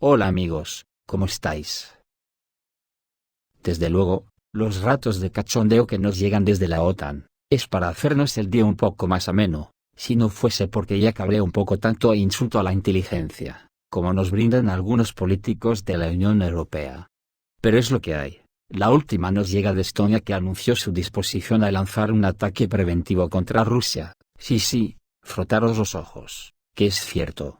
Hola amigos, ¿cómo estáis? Desde luego, los ratos de cachondeo que nos llegan desde la OTAN, es para hacernos el día un poco más ameno, si no fuese porque ya cabré un poco tanto e insulto a la inteligencia, como nos brindan algunos políticos de la Unión Europea. Pero es lo que hay. La última nos llega de Estonia, que anunció su disposición a lanzar un ataque preventivo contra Rusia. Sí, frotaros los ojos, que es cierto.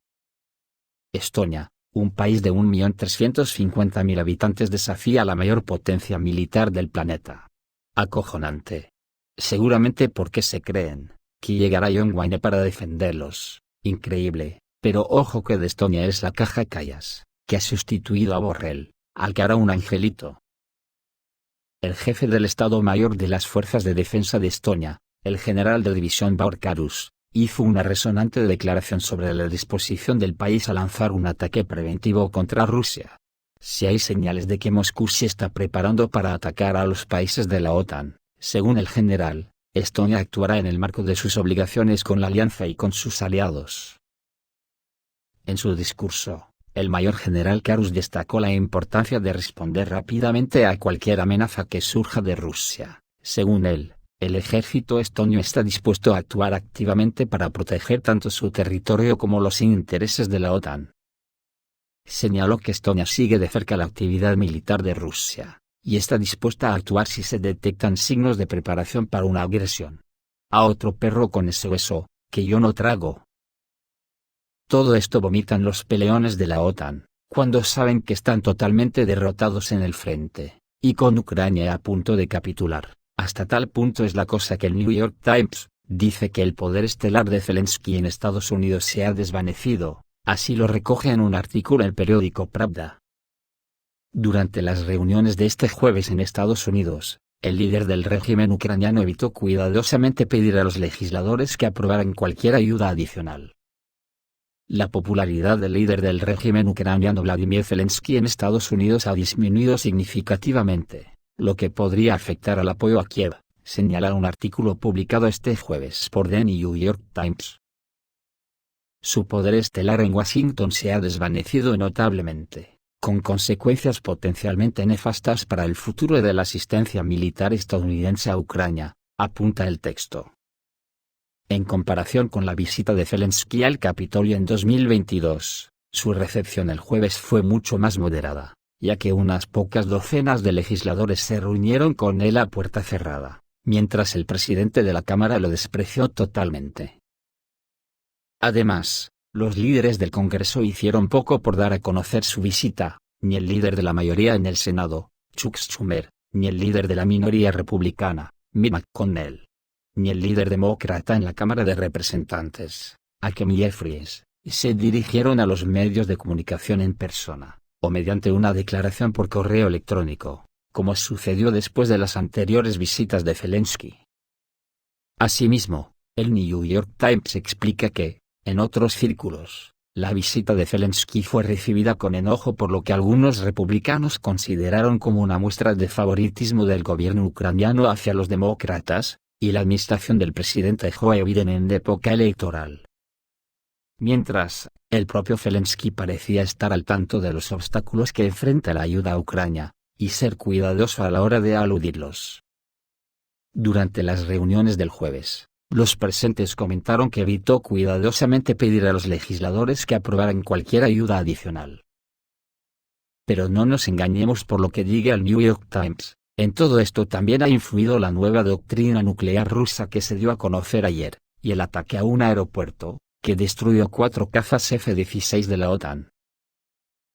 Estonia, un país de 1.350.000 habitantes, desafía a la mayor potencia militar del planeta. Acojonante. Seguramente porque se creen que llegará John Wayne para defenderlos. Increíble, pero ojo que de Estonia es la caja Callas, que ha sustituido a Borrell, al que hará un angelito. El jefe del Estado Mayor de las Fuerzas de Defensa de Estonia, el general de división Baur-Karus, hizo una resonante declaración sobre la disposición del país a lanzar un ataque preventivo contra Rusia. Si hay señales de que Moscú se está preparando para atacar a los países de la OTAN, según el general, Estonia actuará en el marco de sus obligaciones con la alianza y con sus aliados. En su discurso, el mayor general Karus destacó la importancia de responder rápidamente a cualquier amenaza que surja de Rusia. Según él, el ejército estonio está dispuesto a actuar activamente para proteger tanto su territorio como los intereses de la OTAN. Señaló que Estonia sigue de cerca la actividad militar de Rusia, y está dispuesta a actuar si se detectan signos de preparación para una agresión. A otro perro con ese hueso, que yo no trago. Todo esto vomitan los peleones de la OTAN, cuando saben que están totalmente derrotados en el frente, y con Ucrania a punto de capitular. Hasta tal punto es la cosa que el New York Times dice que el poder estelar de Zelensky en Estados Unidos se ha desvanecido, así lo recoge en un artículo en el periódico Pravda. Durante las reuniones de este jueves en Estados Unidos, el líder del régimen ucraniano evitó cuidadosamente pedir a los legisladores que aprobaran cualquier ayuda adicional. La popularidad del líder del régimen ucraniano Vladimir Zelensky en Estados Unidos ha disminuido significativamente, lo que podría afectar al apoyo a Kiev, señala un artículo publicado este jueves por The New York Times. Su poder estelar en Washington se ha desvanecido notablemente, con consecuencias potencialmente nefastas para el futuro de la asistencia militar estadounidense a Ucrania, apunta el texto. En comparación con la visita de Zelensky al Capitolio en 2022, su recepción el jueves fue mucho más moderada, ya que unas pocas docenas de legisladores se reunieron con él a puerta cerrada, mientras el presidente de la Cámara lo despreció totalmente. Además, los líderes del Congreso hicieron poco por dar a conocer su visita, ni el líder de la mayoría en el Senado, Chuck Schumer, ni el líder de la minoría republicana, Mitch McConnell, ni el líder demócrata en la Cámara de Representantes, Hakeem Jeffries, se dirigieron a los medios de comunicación en persona, o mediante una declaración por correo electrónico, como sucedió después de las anteriores visitas de Zelensky. Asimismo, el New York Times explica que, en otros círculos, la visita de Zelensky fue recibida con enojo por lo que algunos republicanos consideraron como una muestra de favoritismo del gobierno ucraniano hacia los demócratas, y la administración del presidente Joe Biden en época electoral. Mientras, el propio Zelensky parecía estar al tanto de los obstáculos que enfrenta la ayuda a Ucrania, y ser cuidadoso a la hora de aludirlos. Durante las reuniones del jueves, los presentes comentaron que evitó cuidadosamente pedir a los legisladores que aprobaran cualquier ayuda adicional. Pero no nos engañemos por lo que diga el New York Times. En todo esto también ha influido la nueva doctrina nuclear rusa que se dio a conocer ayer, y el ataque a un aeropuerto, que destruyó 4 cazas F-16 de la OTAN.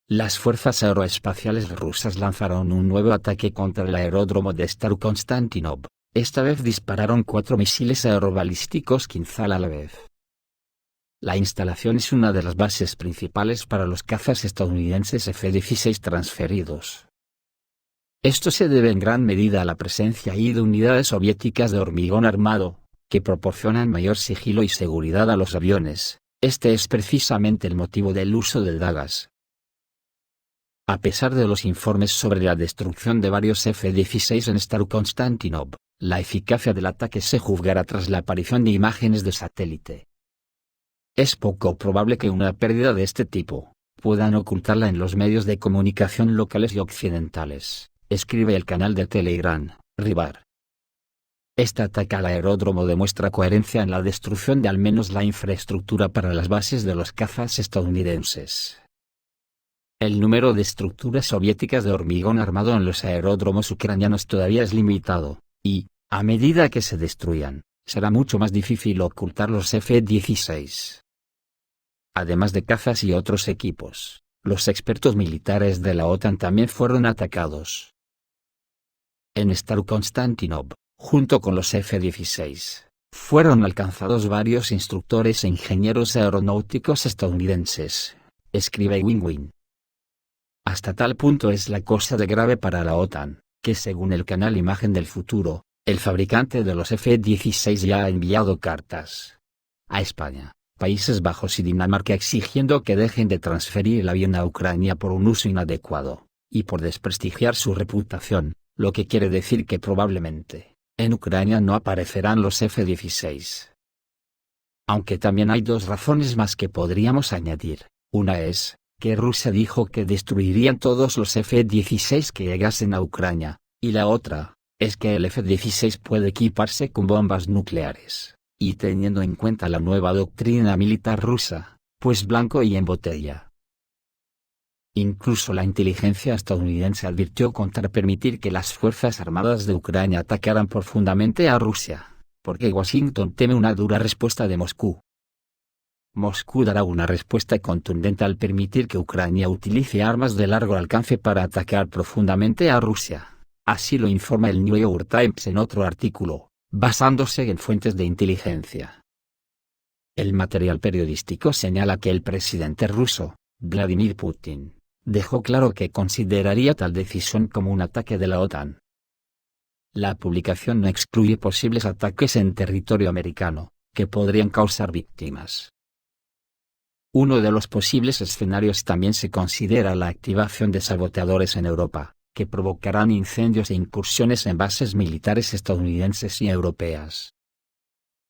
Las fuerzas aeroespaciales rusas lanzaron un nuevo ataque contra el aeródromo de Starokonstantinov. Esta vez dispararon 4 misiles aerobalísticos Kinzhal a la vez. La instalación es una de las bases principales para los cazas estadounidenses F-16 transferidos. Esto se debe en gran medida a la presencia ahí de unidades soviéticas de hormigón armado, que proporcionan mayor sigilo y seguridad a los aviones. Este es precisamente el motivo del uso del Dagas. A pesar de los informes sobre la destrucción de varios F-16 en Starokonstantinov, la eficacia del ataque se juzgará tras la aparición de imágenes de satélite. Es poco probable que una pérdida de este tipo, puedan ocultarla en los medios de comunicación locales y occidentales, escribe el canal de Telegram, Rivar. Este ataque al aeródromo demuestra coherencia en la destrucción de al menos la infraestructura para las bases de los cazas estadounidenses. El número de estructuras soviéticas de hormigón armado en los aeródromos ucranianos todavía es limitado, y, a medida que se destruyan, será mucho más difícil ocultar los F-16. Además de cazas y otros equipos, los expertos militares de la OTAN también fueron atacados. En Starokonstantinov, junto con los F-16, fueron alcanzados varios instructores e ingenieros aeronáuticos estadounidenses, escribe Win-Win. Hasta tal punto es la cosa de grave para la OTAN, que según el canal Imagen del Futuro, el fabricante de los F-16 ya ha enviado cartas a España, Países Bajos y Dinamarca exigiendo que dejen de transferir el avión a Ucrania por un uso inadecuado, y por desprestigiar su reputación, lo que quiere decir que probablemente, en Ucrania no aparecerán los F-16. Aunque también hay dos razones más que podríamos añadir. Una es, que Rusia dijo que destruirían todos los F-16 que llegasen a Ucrania, y la otra, es que el F-16 puede equiparse con bombas nucleares, y teniendo en cuenta la nueva doctrina militar rusa, pues blanco y en botella. Incluso la inteligencia estadounidense advirtió contra permitir que las Fuerzas Armadas de Ucrania atacaran profundamente a Rusia, porque Washington teme una dura respuesta de Moscú. Moscú dará una respuesta contundente al permitir que Ucrania utilice armas de largo alcance para atacar profundamente a Rusia, así lo informa el New York Times en otro artículo, basándose en fuentes de inteligencia. El material periodístico señala que el presidente ruso, Vladimir Putin, dejó claro que consideraría tal decisión como un ataque de la OTAN. La publicación no excluye posibles ataques en territorio americano, que podrían causar víctimas. Uno de los posibles escenarios también se considera la activación de saboteadores en Europa, que provocarán incendios e incursiones en bases militares estadounidenses y europeas.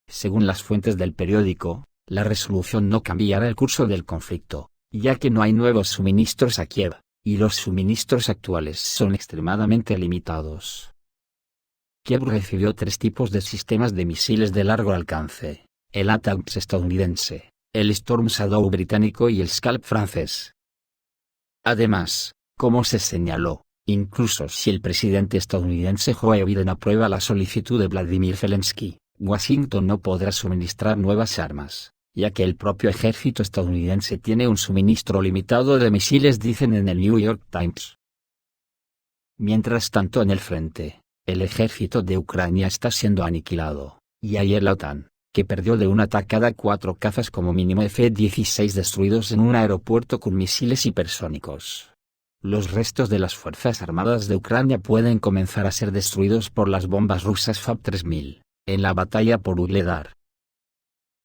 Según las fuentes del periódico, la resolución no cambiará el curso del conflicto, ya que no hay nuevos suministros a Kiev, y los suministros actuales son extremadamente limitados. Kiev recibió 3 tipos de sistemas de misiles de largo alcance, el ATACMS estadounidense, el Storm Shadow británico y el Scalp francés. Además, como se señaló, incluso si el presidente estadounidense Joe Biden aprueba la solicitud de Vladimir Zelensky, Washington no podrá suministrar nuevas armas, ya que el propio ejército estadounidense tiene un suministro limitado de misiles, dicen en el New York Times. Mientras tanto, en el frente, el ejército de Ucrania está siendo aniquilado, y ayer la OTAN, que perdió de una atacada 4 cazas como mínimo F-16 destruidos en un aeropuerto con misiles hipersónicos. Los restos de las Fuerzas Armadas de Ucrania pueden comenzar a ser destruidos por las bombas rusas FAB-3000, en la batalla por Ugledar.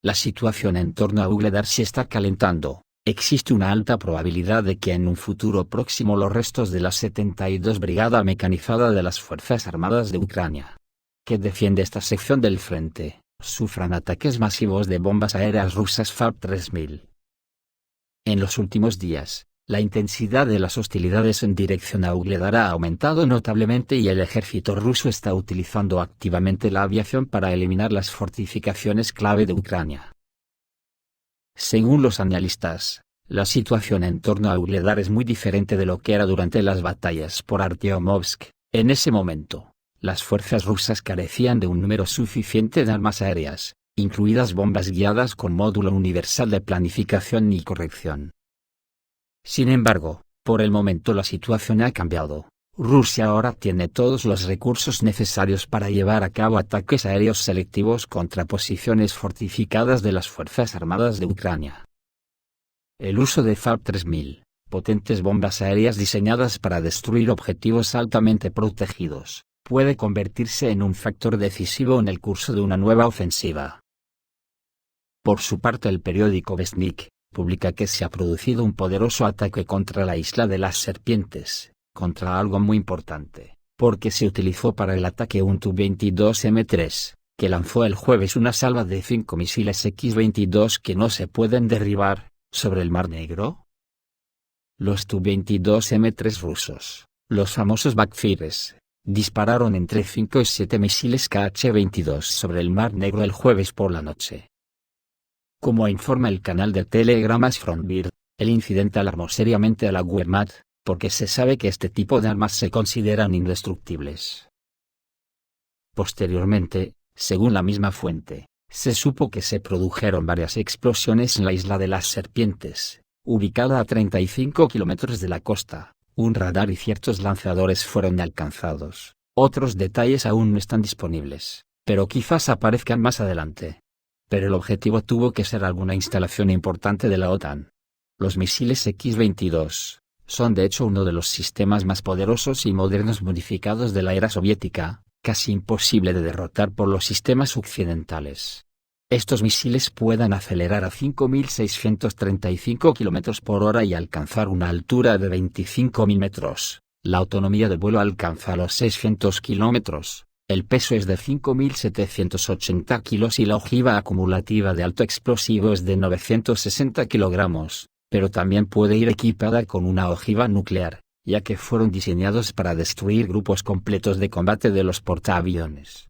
La situación en torno a Ugledar se está calentando. Existe una alta probabilidad de que en un futuro próximo los restos de la 72 Brigada Mecanizada de las Fuerzas Armadas de Ucrania, que defiende esta sección del frente, sufran ataques masivos de bombas aéreas rusas FAB-3000. En los últimos días, la intensidad de las hostilidades en dirección a Ugledar ha aumentado notablemente y el ejército ruso está utilizando activamente la aviación para eliminar las fortificaciones clave de Ucrania. Según los analistas, la situación en torno a Ugledar es muy diferente de lo que era durante las batallas por Artyomovsk. En ese momento, las fuerzas rusas carecían de un número suficiente de armas aéreas, incluidas bombas guiadas con módulo universal de planificación y corrección. Sin embargo, por el momento la situación ha cambiado. Rusia ahora tiene todos los recursos necesarios para llevar a cabo ataques aéreos selectivos contra posiciones fortificadas de las Fuerzas Armadas de Ucrania. El uso de FAB-3000, potentes bombas aéreas diseñadas para destruir objetivos altamente protegidos, puede convertirse en un factor decisivo en el curso de una nueva ofensiva. Por su parte, el periódico Vestnik publica que se ha producido un poderoso ataque contra la isla de las serpientes, contra algo muy importante, porque se utilizó para el ataque un Tu-22M3, que lanzó el jueves una salva de 5 misiles X-22 que no se pueden derribar, sobre el Mar Negro. Los Tu-22 M3 rusos, los famosos Backfires, dispararon entre 5 y 7 misiles Kh-22 sobre el Mar Negro el jueves por la noche. Como informa el canal de telegramas Frontbird, el incidente alarmó seriamente a la Wehrmacht, porque se sabe que este tipo de armas se consideran indestructibles. Posteriormente, según la misma fuente, se supo que se produjeron varias explosiones en la isla de las Serpientes, ubicada a 35 kilómetros de la costa. Un radar y ciertos lanzadores fueron alcanzados. Otros detalles aún no están disponibles, pero quizás aparezcan más adelante. Pero el objetivo tuvo que ser alguna instalación importante de la OTAN. Los misiles X-22 son de hecho uno de los sistemas más poderosos y modernos modificados de la era soviética, casi imposible de derrotar por los sistemas occidentales. Estos misiles pueden acelerar a 5.635 km por hora y alcanzar una altura de 25.000 metros. La autonomía de vuelo alcanza los 600 km, el peso es de 5.780 kg y la ojiva acumulativa de alto explosivo es de 960 kg, pero también puede ir equipada con una ojiva nuclear, ya que fueron diseñados para destruir grupos completos de combate de los portaaviones.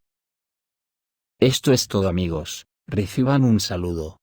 Esto es todo amigos, reciban un saludo.